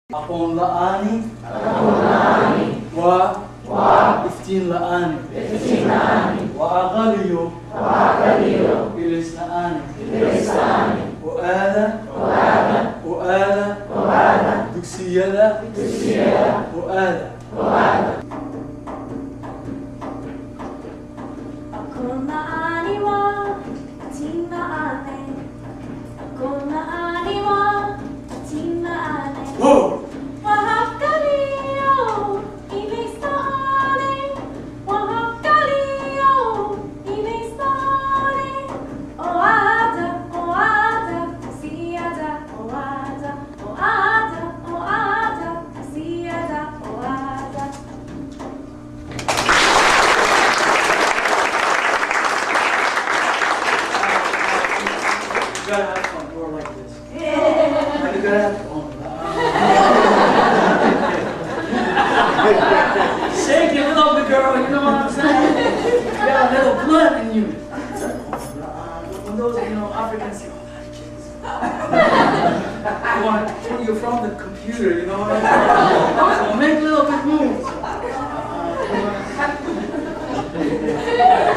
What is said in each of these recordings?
Akong laani wa iftiin laani wa aqaliyo ilis laani وآذى dugsiyada وآذى Akong laani wa ating laani Akong laani wa ating laani Whoa! Wahakaliyo ilis laani Wahakaliyo ilis laani Oada siyada Oada siyada Oada You gotta have fun, more like this. You gotta have fun. Shake it a little bit, girl, you know what I'm saying? You got a little blood in you. When those, Africans say, you're from the computer, you know what I'm saying? So make a little bit moves.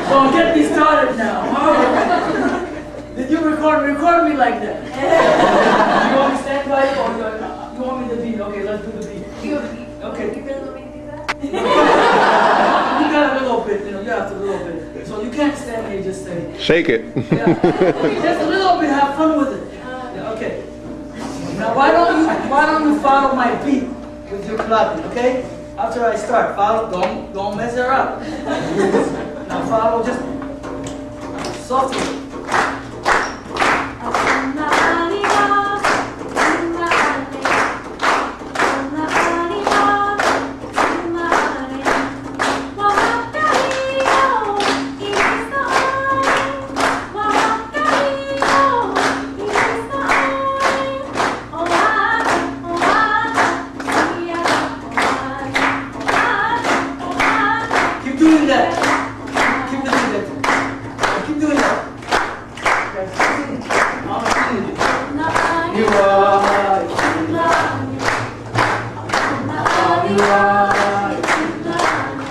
So get me started now. Did you record me like that? You want me to stand by you or you want me to beat? Okay, let's do the beat. Okay. You really want me to do that? You got a little bit, you have to a little bit. So you can't stand there, just say. Shake it. Yeah. Just a little bit, have fun with it. Yeah, okay. Now why don't you follow my beat with your clapping, okay? After I start, follow, don't mess her up. Now follow, just softly. Akong laani wa ating laani Akong laani wa ating laani Wahakaliyo ilis laani Wahakaliyo ilis laani Oada siyada Oada Keep doing that. Keep doing that. Keep doing that. I'm feeling it. laani You are. laani Akong laani wa ating laani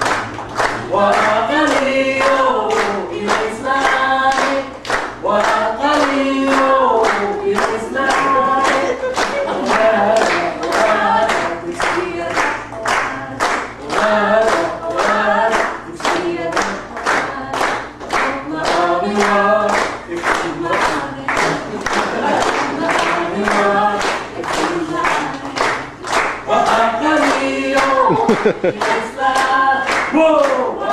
وأقليو الإسلام وأقليو الإسلام وأقليو الإسلام